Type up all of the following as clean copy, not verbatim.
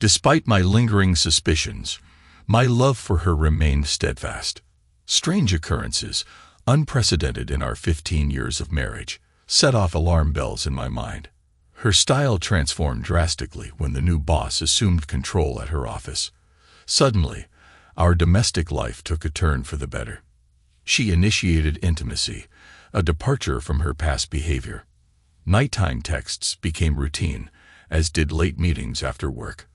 Despite my lingering suspicions, my love for her remained steadfast. Strange occurrences, unprecedented in our 15 years of marriage, set off alarm bells in my mind. Her style transformed drastically when the new boss assumed control at her office. Suddenly, our domestic life took a turn for the better. She initiated intimacy, a departure from her past behavior. Nighttime texts became routine, as did late meetings after work.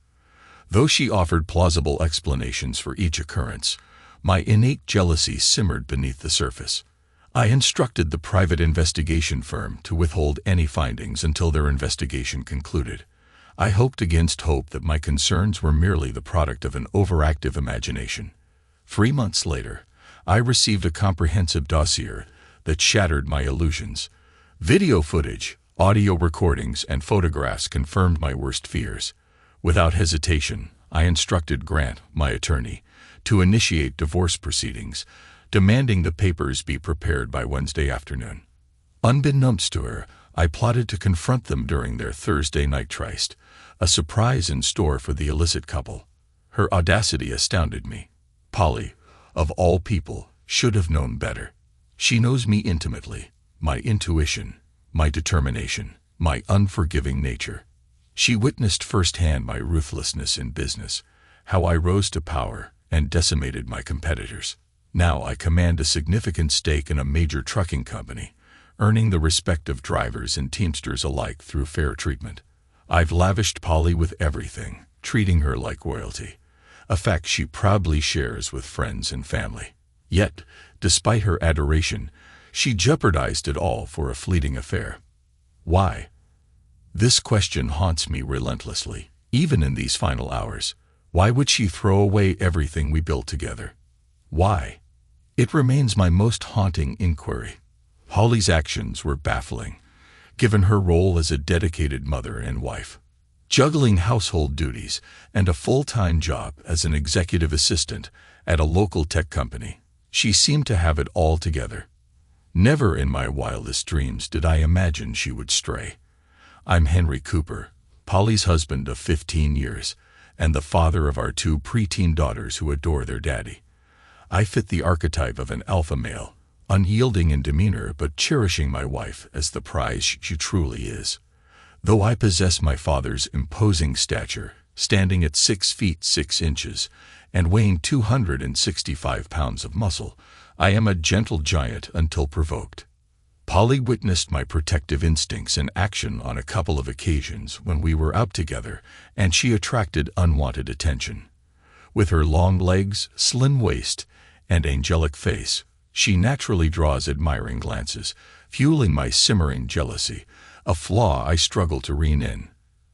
Though she offered plausible explanations for each occurrence, my innate jealousy simmered beneath the surface. I instructed the private investigation firm to withhold any findings until their investigation concluded. I hoped against hope that my concerns were merely the product of an overactive imagination. 3 months later, I received a comprehensive dossier that shattered my illusions. Video footage, audio recordings, and photographs confirmed my worst fears. Without hesitation, I instructed Grant, my attorney, to initiate divorce proceedings, demanding the papers be prepared by Wednesday afternoon. Unbeknownst to her, I plotted to confront them during their Thursday night tryst, a surprise in store for the illicit couple. Her audacity astounded me. Polly, of all people, should have known better. She knows me intimately, my intuition, my determination, my unforgiving nature. She witnessed firsthand my ruthlessness in business, how I rose to power and decimated my competitors. Now I command a significant stake in a major trucking company, earning the respect of drivers and teamsters alike through fair treatment. I've lavished Polly with everything, treating her like royalty, a fact she proudly shares with friends and family. Yet, despite her adoration, she jeopardized it all for a fleeting affair. Why? This question haunts me relentlessly, even in these final hours. Why would she throw away everything we built together? Why? It remains my most haunting inquiry. Polly's actions were baffling, given her role as a dedicated mother and wife. Juggling household duties and a full-time job as an executive assistant at a local tech company, she seemed to have it all together. Never in my wildest dreams did I imagine she would stray. I'm Henry Cooper, Polly's husband of 15 years, and the father of our 2 preteen daughters who adore their daddy. I fit the archetype of an alpha male, unyielding in demeanor but cherishing my wife as the prize she truly is. Though I possess my father's imposing stature, standing at 6 feet 6 inches and weighing 265 pounds of muscle, I am a gentle giant until provoked. Polly witnessed my protective instincts in action on a couple of occasions when we were out together, and she attracted unwanted attention. With her long legs, slim waist, and angelic face, she naturally draws admiring glances, fueling my simmering jealousy, a flaw I struggle to rein in.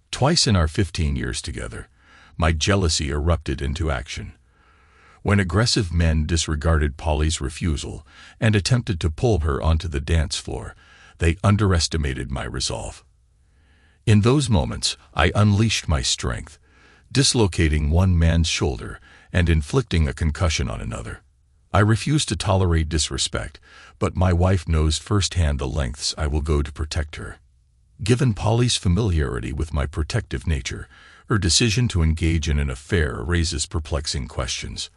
Twice in our 15 years together, my jealousy erupted into action. When aggressive men disregarded Polly's refusal and attempted to pull her onto the dance floor, they underestimated my resolve. In those moments, I unleashed my strength, dislocating one man's shoulder and inflicting a concussion on another. I refuse to tolerate disrespect, but my wife knows firsthand the lengths I will go to protect her. Given Polly's familiarity with my protective nature, her decision to engage in an affair raises perplexing questions.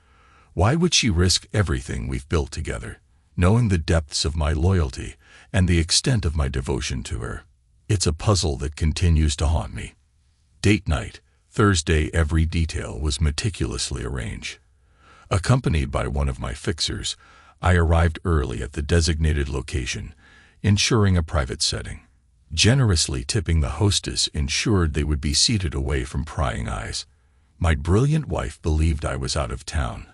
Why would she risk everything we've built together, knowing the depths of my loyalty and the extent of my devotion to her? It's a puzzle that continues to haunt me. Date night, Thursday. Every detail was meticulously arranged. Accompanied by one of my fixers, I arrived early at the designated location, ensuring a private setting. Generously tipping the hostess ensured they would be seated away from prying eyes. My brilliant wife believed I was out of town,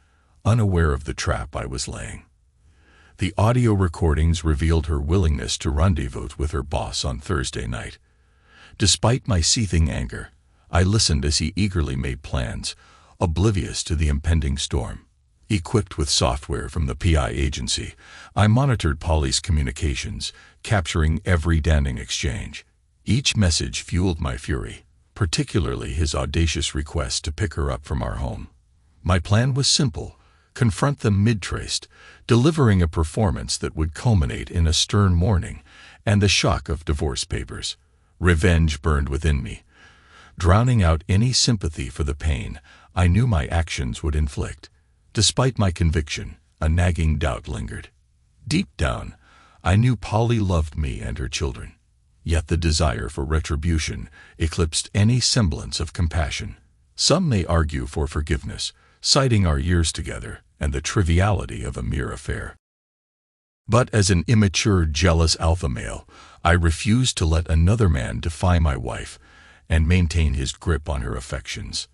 unaware of the trap I was laying. The audio recordings revealed her willingness to rendezvous with her boss on Thursday night. Despite my seething anger, I listened as he eagerly made plans, oblivious to the impending storm. Equipped with software from the PI agency, I monitored Polly's communications, capturing every damning exchange. Each message fueled my fury, particularly his audacious request to pick her up from our home. My plan was simple: confront them mid-traced, delivering a performance that would culminate in a stern warning and the shock of divorce papers. Revenge burned within me, drowning out any sympathy for the pain I knew my actions would inflict. Despite my conviction, a nagging doubt lingered. Deep down, I knew Polly loved me and her children, yet the desire for retribution eclipsed any semblance of compassion. Some may argue for forgiveness, citing our years together and the triviality of a mere affair. But as an immature, jealous alpha male, I refused to let another man defy my wife and maintain his grip on her affections.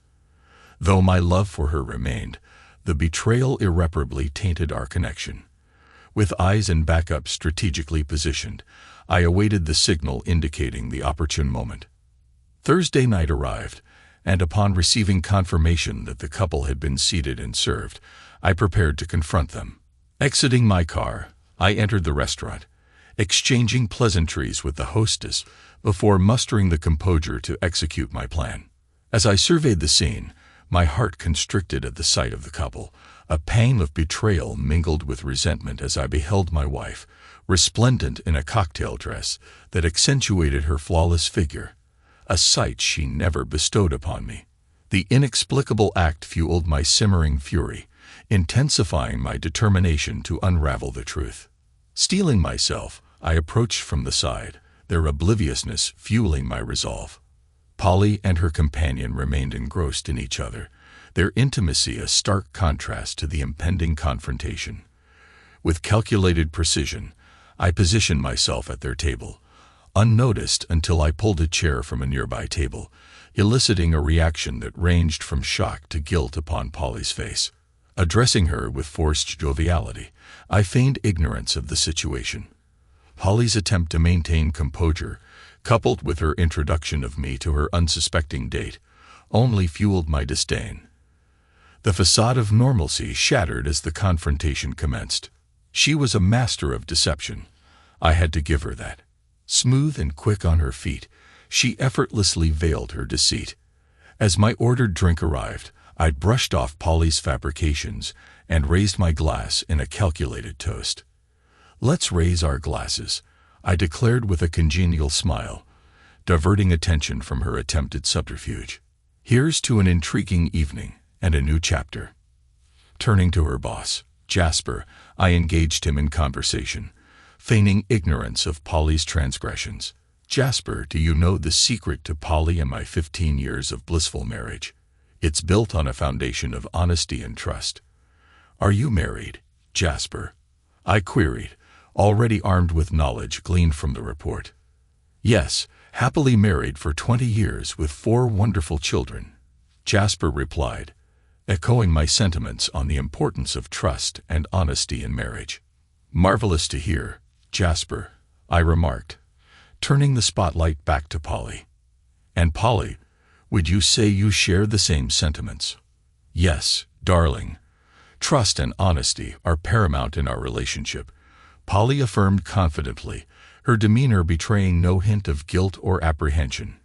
Though my love for her remained, the betrayal irreparably tainted our connection. With eyes and backup strategically positioned, I awaited the signal indicating the opportune moment. Thursday night arrived, and upon receiving confirmation that the couple had been seated and served, I prepared to confront them. Exiting my car, I entered the restaurant, exchanging pleasantries with the hostess before mustering the composure to execute my plan. As I surveyed the scene, my heart constricted at the sight of the couple, a pang of betrayal mingled with resentment as I beheld my wife, resplendent in a cocktail dress that accentuated her flawless figure, a sight she never bestowed upon me. The inexplicable act fueled my simmering fury, intensifying my determination to unravel the truth. Steeling myself, I approached from the side, their obliviousness fueling my resolve. Polly and her companion remained engrossed in each other, their intimacy a stark contrast to the impending confrontation. With calculated precision, I positioned myself at their table, unnoticed until I pulled a chair from a nearby table, eliciting a reaction that ranged from shock to guilt upon Polly's face. Addressing her with forced joviality, I feigned ignorance of the situation. Polly's attempt to maintain composure, coupled with her introduction of me to her unsuspecting date, only fueled my disdain. The facade of normalcy shattered as the confrontation commenced. She was a master of deception. I had to give her that. Smooth and quick on her feet, she effortlessly veiled her deceit. As my ordered drink arrived, I brushed off Polly's fabrications and raised my glass in a calculated toast. "Let's raise our glasses," I declared with a congenial smile, diverting attention from her attempted subterfuge. "Here's to an intriguing evening and a new chapter." Turning to her boss, Jasper, I engaged him in conversation, feigning ignorance of Polly's transgressions. "Jasper, do you know the secret to Polly and my 15 years of blissful marriage? It's built on a foundation of honesty and trust." "Are you married, Jasper?" I queried, already armed with knowledge gleaned from the report. "Yes, happily married for 20 years with 4 wonderful children," Jasper replied, echoing my sentiments on the importance of trust and honesty in marriage. "Marvelous to hear, Jasper," I remarked, turning the spotlight back to Polly. "And Polly, would you say you share the same sentiments?" "Yes, darling. Trust and honesty are paramount in our relationship," Polly affirmed confidently, her demeanor betraying no hint of guilt or apprehension.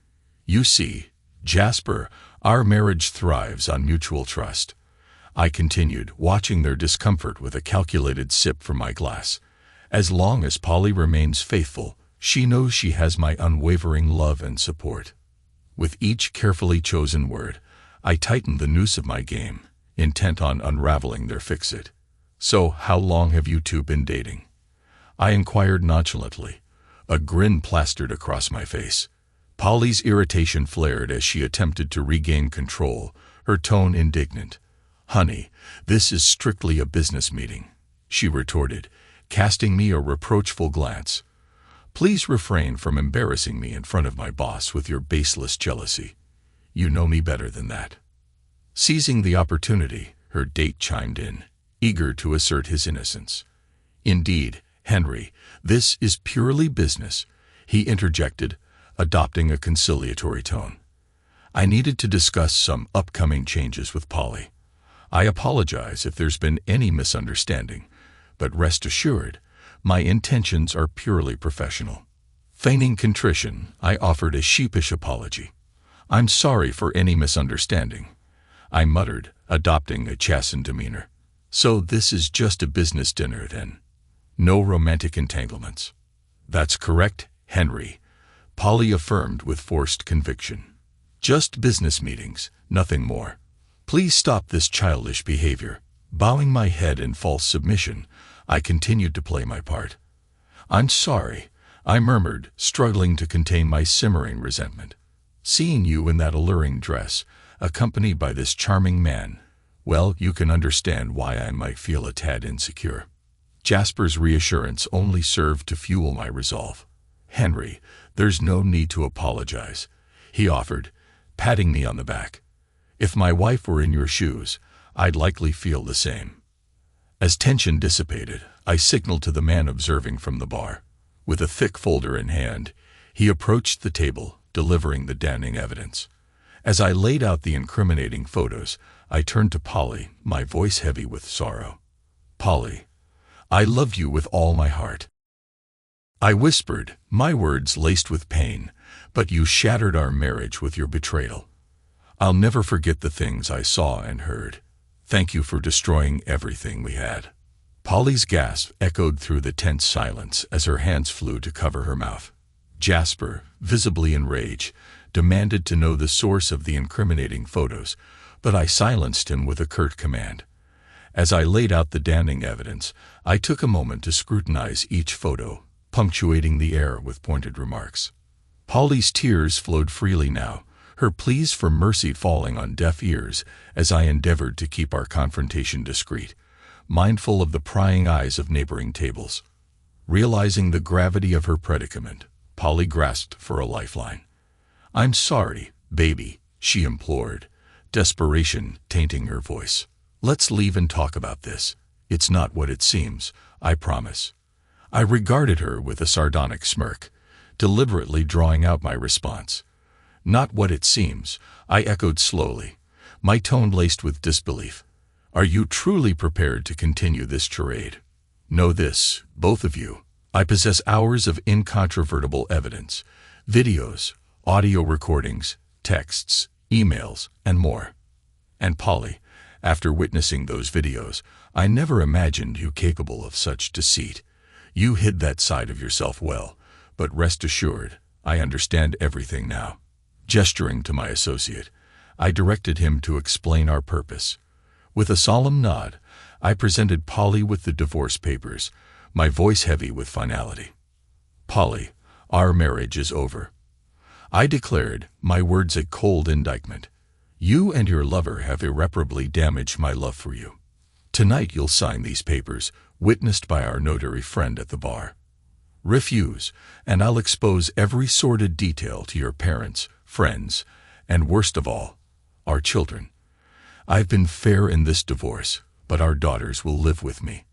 "You see, Jasper, our marriage thrives on mutual trust," I continued, watching their discomfort with a calculated sip from my glass. "As long as Polly remains faithful, she knows she has my unwavering love and support." With each carefully chosen word, I tightened the noose of my game, intent on unraveling their fix-it. "So, how long have you two been dating?" I inquired nonchalantly, a grin plastered across my face. Polly's irritation flared as she attempted to regain control, her tone indignant. "Honey, this is strictly a business meeting," she retorted, casting me a reproachful glance. "Please refrain from embarrassing me in front of my boss with your baseless jealousy. You know me better than that." Seizing the opportunity, her date chimed in, eager to assert his innocence. "Indeed, Henry, this is purely business," he interjected, adopting a conciliatory tone. "I needed to discuss some upcoming changes with Polly. I apologize if there's been any misunderstanding, but rest assured, my intentions are purely professional." Feigning contrition, I offered a sheepish apology. "I'm sorry for any misunderstanding," I muttered, adopting a chastened demeanor. "So this is just a business dinner, then? No romantic entanglements?" "That's correct, Henry," Polly affirmed with forced conviction. Just business meetings, nothing more. Please stop this childish behavior." Bowing my head in false submission, I continued to play my part. "I'm sorry," I murmured, struggling to contain my simmering resentment. "Seeing you in that alluring dress, accompanied by this charming man, well, you can understand why I might feel a tad insecure." Jasper's reassurance only served to fuel my resolve. "Henry, there's no need to apologize," he offered, patting me on the back. "If my wife were in your shoes, I'd likely feel the same." As tension dissipated, I signaled to the man observing from the bar. With a thick folder in hand, he approached the table, delivering the damning evidence. As I laid out the incriminating photos, I turned to Polly, my voice heavy with sorrow. "Polly, I love you with all my heart," I whispered, my words laced with pain, "but you shattered our marriage with your betrayal. I'll never forget the things I saw and heard. Thank you for destroying everything we had." Polly's gasp echoed through the tense silence as her hands flew to cover her mouth. Jasper, visibly enraged, demanded to know the source of the incriminating photos, but I silenced him with a curt command. As I laid out the damning evidence, I took a moment to scrutinize each photo, punctuating the air with pointed remarks. Polly's tears flowed freely now, her pleas for mercy falling on deaf ears as I endeavored to keep our confrontation discreet, mindful of the prying eyes of neighboring tables. Realizing the gravity of her predicament, Polly grasped for a lifeline. "I'm sorry, baby," she implored, desperation tainting her voice. "Let's leave and talk about this. It's not what it seems, I promise." I regarded her with a sardonic smirk, deliberately drawing out my response. "Not what it seems," I echoed slowly, my tone laced with disbelief. "Are you truly prepared to continue this charade? Know this, both of you. I possess hours of incontrovertible evidence, videos, audio recordings, texts, emails, and more. And Polly, after witnessing those videos, I never imagined you capable of such deceit. You hid that side of yourself well, but rest assured, I understand everything now." Gesturing to my associate, I directed him to explain our purpose. With a solemn nod, I presented Polly with the divorce papers, my voice heavy with finality. "Polly, our marriage is over," I declared, my words a cold indictment. "You and your lover have irreparably damaged my love for you. Tonight you'll sign these papers, witnessed by our notary friend at the bar. Refuse, and I'll expose every sordid detail to your parents, friends, and worst of all, our children. I've been fair in this divorce, but our daughters will live with me.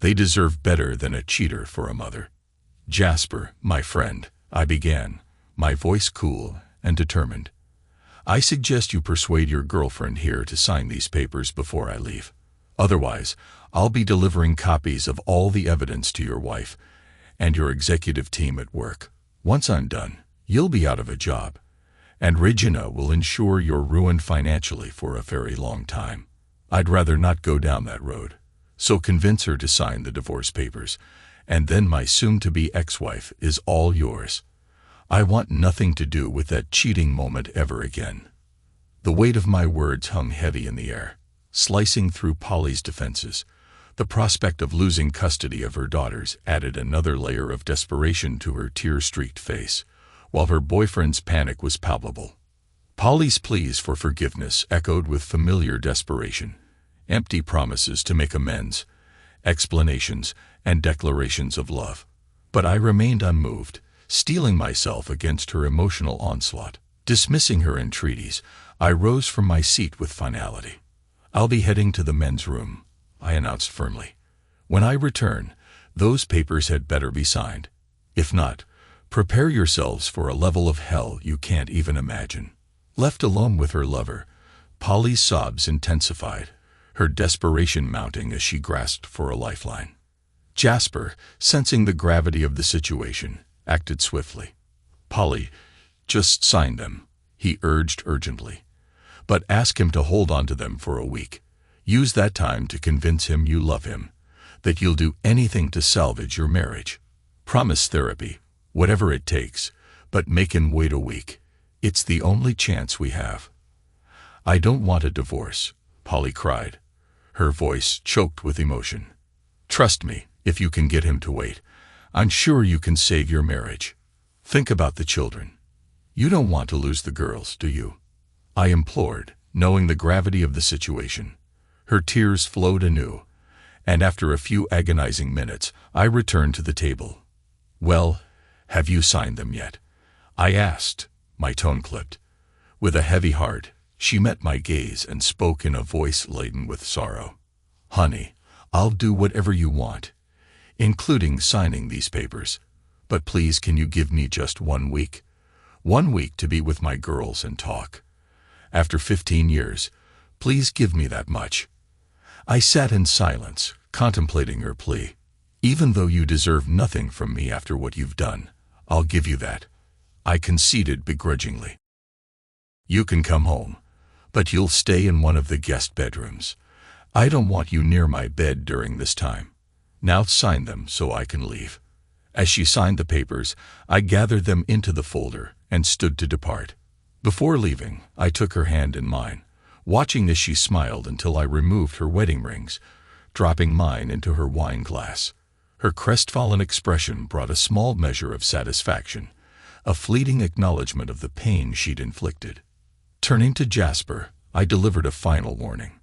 They deserve better than a cheater for a mother." "Jasper, my friend," I began, my voice cool and determined, "I suggest you persuade your girlfriend here to sign these papers before I leave. Otherwise, I'll be delivering copies of all the evidence to your wife and your executive team at work. Once I'm done, you'll be out of a job, and Regina will ensure you're ruined financially for a very long time. I'd rather not go down that road, so convince her to sign the divorce papers, and then my soon-to-be ex-wife is all yours. I want nothing to do with that cheating moment ever again." The weight of my words hung heavy in the air, slicing through Polly's defenses. The prospect of losing custody of her daughters added another layer of desperation to her tear-streaked face, while her boyfriend's panic was palpable. Polly's pleas for forgiveness echoed with familiar desperation, empty promises to make amends, explanations, and declarations of love. But I remained unmoved, steeling myself against her emotional onslaught. Dismissing her entreaties, I rose from my seat with finality. "I'll be heading to the men's room," I announced firmly. "When I return, those papers had better be signed. If not, prepare yourselves for a level of hell you can't even imagine." Left alone with her lover, Polly's sobs intensified, her desperation mounting as she grasped for a lifeline. Jasper, sensing the gravity of the situation, acted swiftly. "Polly, just sign them," he urged urgently. "But ask him to hold on to them for a week. Use that time to convince him you love him, that you'll do anything to salvage your marriage. Promise therapy, whatever it takes, but make him wait a week. It's the only chance we have. I don't want a divorce, Polly cried, her voice choked with emotion. Trust me, if you can get him to wait, I'm sure you can save your marriage. Think about the children. You don't want to lose the girls, do you? I implored, knowing the gravity of the situation. Her tears flowed anew, and after a few agonizing minutes, I returned to the table. Well, have you signed them yet? I asked, my tone clipped. With a heavy heart, she met my gaze and spoke in a voice laden with sorrow. Honey, I'll do whatever you want, including signing these papers. But please, can you give me just 1 week? 1 week to be with my girls and talk. After 15 years, please give me that much. I sat in silence, contemplating her plea. Even though you deserve nothing from me after what you've done, I'll give you that, I conceded begrudgingly. You can come home, but you'll stay in one of the guest bedrooms. I don't want you near my bed during this time. Now sign them so I can leave. As she signed the papers, I gathered them into the folder and stood to depart. Before leaving, I took her hand in mine, watching as she smiled until I removed her wedding rings, dropping mine into her wine glass. Her crestfallen expression brought a small measure of satisfaction, a fleeting acknowledgement of the pain she'd inflicted. Turning to Jasper, I delivered a final warning.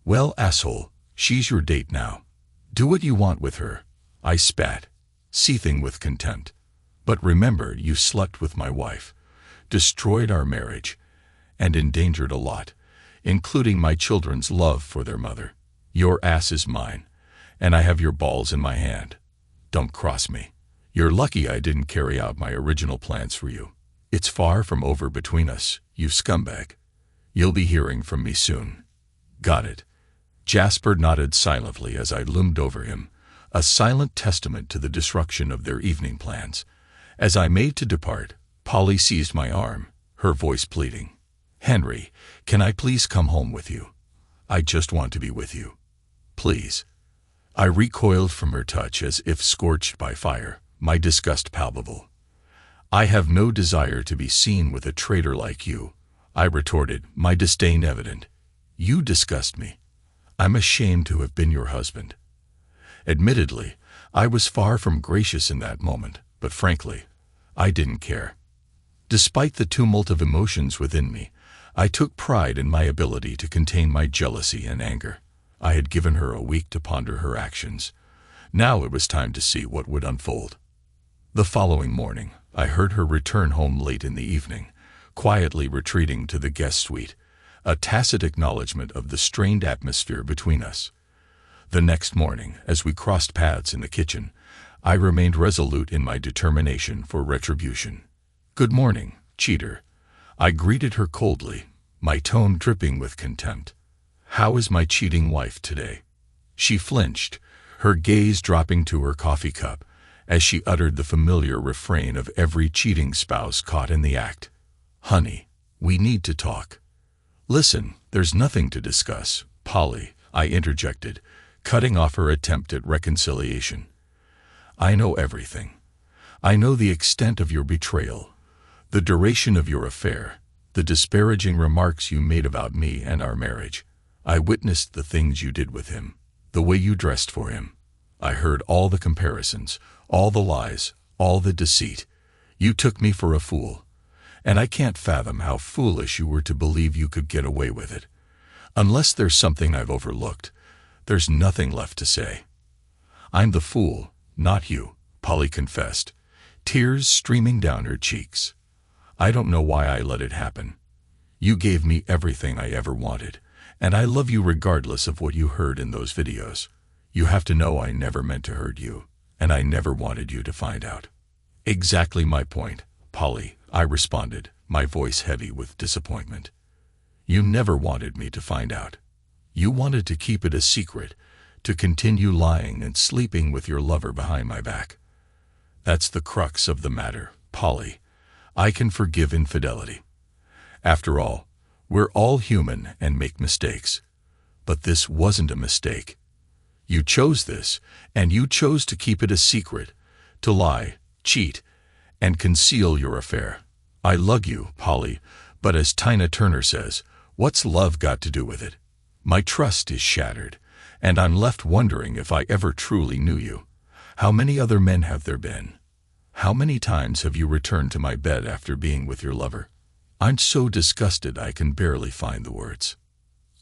Well, asshole, she's your date now. Do what you want with her, I spat, seething with contempt. But remember, you slept with my wife, destroyed our marriage, and endangered a lot, including my children's love for their mother. Your ass is mine, and I have your balls in my hand. Don't cross me. You're lucky I didn't carry out my original plans for you. It's far from over between us, you scumbag. You'll be hearing from me soon. Got it. Jasper nodded silently as I loomed over him, a silent testament to the destruction of their evening plans. As I made to depart, Polly seized my arm, her voice pleading. Henry, can I please come home with you? I just want to be with you. Please. I recoiled from her touch as if scorched by fire, my disgust palpable. I have no desire to be seen with a traitor like you, I retorted, my disdain evident. You disgust me. I'm ashamed to have been your husband. Admittedly, I was far from gracious in that moment, but frankly, I didn't care. Despite the tumult of emotions within me, I took pride in my ability to contain my jealousy and anger. I had given her a week to ponder her actions. Now it was time to see what would unfold. The following morning, I heard her return home late in the evening, quietly retreating to the guest suite, a tacit acknowledgement of the strained atmosphere between us. The next morning, as we crossed paths in the kitchen, I remained resolute in my determination for retribution. Good morning, cheater. I greeted her coldly, my tone dripping with contempt. How is my cheating wife today? She flinched, her gaze dropping to her coffee cup, as she uttered the familiar refrain of every cheating spouse caught in the act. Honey, we need to talk. Listen, there's nothing to discuss, Polly, I interjected, cutting off her attempt at reconciliation. I know everything. I know the extent of your betrayal, the duration of your affair, the disparaging remarks you made about me and our marriage. I witnessed the things you did with him, the way you dressed for him. I heard all the comparisons, all the lies, all the deceit. You took me for a fool, and I can't fathom how foolish you were to believe you could get away with it. Unless there's something I've overlooked, there's nothing left to say. I'm the fool, not you, Polly confessed, tears streaming down her cheeks. I don't know why I let it happen. You gave me everything I ever wanted, and I love you regardless of what you heard in those videos. You have to know I never meant to hurt you, and I never wanted you to find out. Exactly my point, Polly, I responded, my voice heavy with disappointment. You never wanted me to find out. You wanted to keep it a secret, to continue lying and sleeping with your lover behind my back. That's the crux of the matter, Polly. I can forgive infidelity. After all, we're all human and make mistakes. But this wasn't a mistake. You chose this, and you chose to keep it a secret, to lie, cheat, and conceal your affair. I love you, Polly, but as Tina Turner says, what's love got to do with it? My trust is shattered, and I'm left wondering if I ever truly knew you. How many other men have there been? How many times have you returned to my bed after being with your lover? I'm so disgusted I can barely find the words.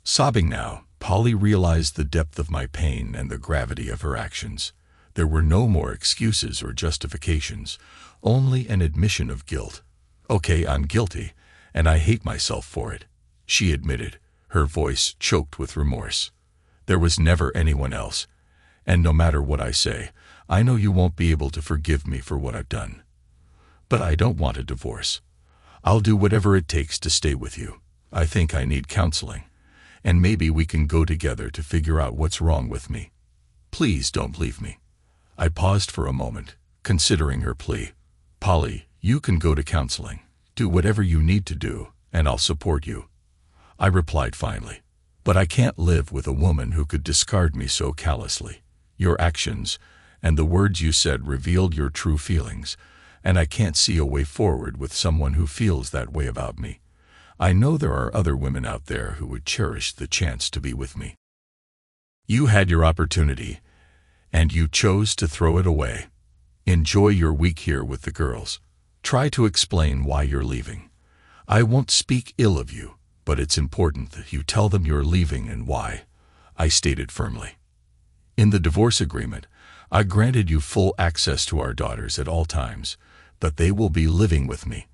Sobbing now, Polly realized the depth of my pain and the gravity of her actions. There were no more excuses or justifications, only an admission of guilt. Okay, I'm guilty, and I hate myself for it, she admitted, her voice choked with remorse. There was never anyone else, and no matter what I say, I know you won't be able to forgive me for what I've done. But I don't want a divorce. I'll do whatever it takes to stay with you. I think I need counseling, and maybe we can go together to figure out what's wrong with me. Please don't leave me. I paused for a moment, considering her plea. Polly, you can go to counseling. Do whatever you need to do, and I'll support you. I replied finally. But I can't live with a woman who could discard me so callously. Your actions and the words you said revealed your true feelings, and I can't see a way forward with someone who feels that way about me. I know there are other women out there who would cherish the chance to be with me. You had your opportunity, and you chose to throw it away. Enjoy your week here with the girls. Try to explain why you're leaving. I won't speak ill of you, but it's important that you tell them you're leaving and why, I stated firmly. In the divorce agreement, I granted you full access to our daughters at all times, but they will be living with me.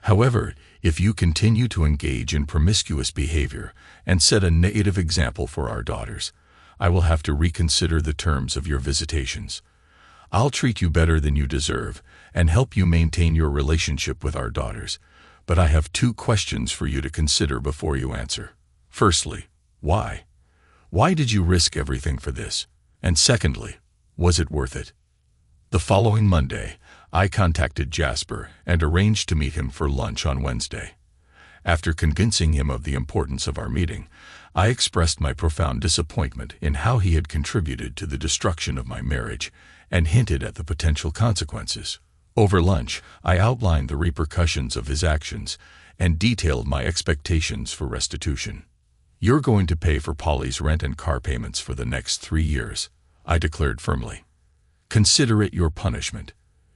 However, if you continue to engage in promiscuous behavior and set a negative example for our daughters, I will have to reconsider the terms of your visitations. I'll treat you better than you deserve and help you maintain your relationship with our daughters, but I have 2 questions for you to consider before you answer. Firstly, why? Why did you risk everything for this? And secondly, was it worth it? The following Monday, I contacted Jasper and arranged to meet him for lunch on Wednesday. After convincing him of the importance of our meeting, I expressed my profound disappointment in how he had contributed to the destruction of my marriage and hinted at the potential consequences. Over lunch, I outlined the repercussions of his actions and detailed my expectations for restitution. You're going to pay for Polly's rent and car payments for the next 3 years, I declared firmly. Consider it your punishment.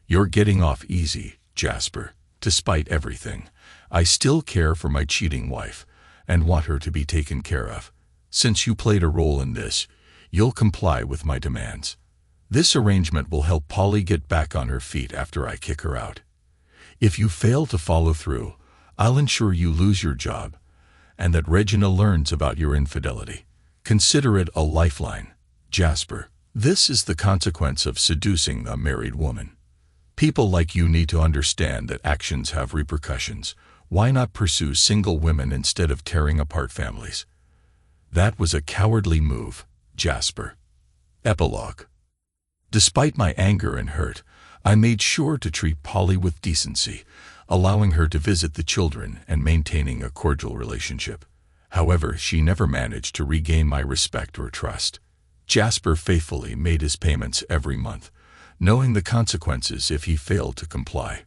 You're getting off easy, Jasper. Despite everything, I still care for my cheating wife and want her to be taken care of. Since you played a role in this, you'll comply with my demands. This arrangement will help Polly get back on her feet after I kick her out. If you fail to follow through, I'll ensure you lose your job and that Regina learns about your infidelity. Consider it a lifeline, Jasper. This is the consequence of seducing a married woman. People like you need to understand that actions have repercussions. Why not pursue single women instead of tearing apart families? That was a cowardly move, Jasper. Epilogue. Despite my anger and hurt, I made sure to treat Polly with decency, allowing her to visit the children and maintaining a cordial relationship. However, she never managed to regain my respect or trust. Jasper faithfully made his payments every month, knowing the consequences if he failed to comply.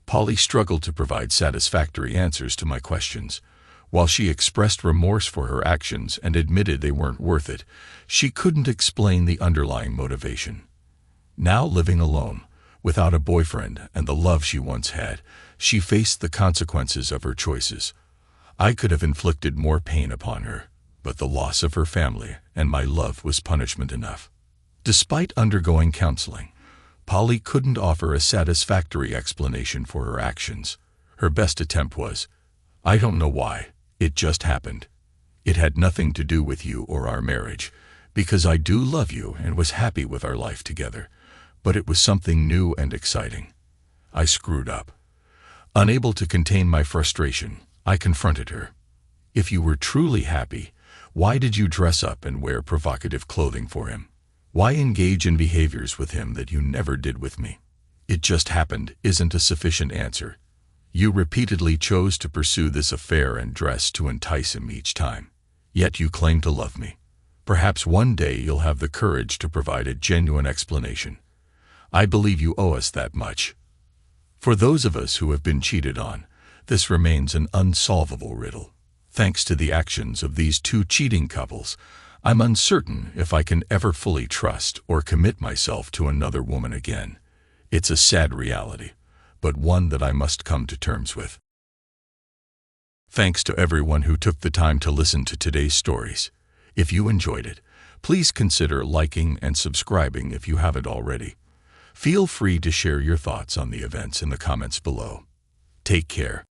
Polly struggled to provide satisfactory answers to my questions. While she expressed remorse for her actions and admitted they weren't worth it, she couldn't explain the underlying motivation. Now living alone, without a boyfriend and the love she once had, she faced the consequences of her choices. I could have inflicted more pain upon her, but the loss of her family and my love was punishment enough. Despite undergoing counseling, Polly couldn't offer a satisfactory explanation for her actions. Her best attempt was, "I don't know why, it just happened. It had nothing to do with you or our marriage, because I do love you and was happy with our life together, but it was something new and exciting." I screwed up. Unable to contain my frustration, I confronted her. "If you were truly happy, why did you dress up and wear provocative clothing for him? Why engage in behaviors with him that you never did with me? It just happened isn't a sufficient answer. You repeatedly chose to pursue this affair and dress to entice him each time. Yet you claim to love me. Perhaps one day you'll have the courage to provide a genuine explanation. I believe you owe us that much." For those of us who have been cheated on, this remains an unsolvable riddle. Thanks to the actions of these two cheating couples, I'm uncertain if I can ever fully trust or commit myself to another woman again. It's a sad reality, but one that I must come to terms with. Thanks to everyone who took the time to listen to today's stories. If you enjoyed it, please consider liking and subscribing if you haven't already. Feel free to share your thoughts on the events in the comments below. Take care.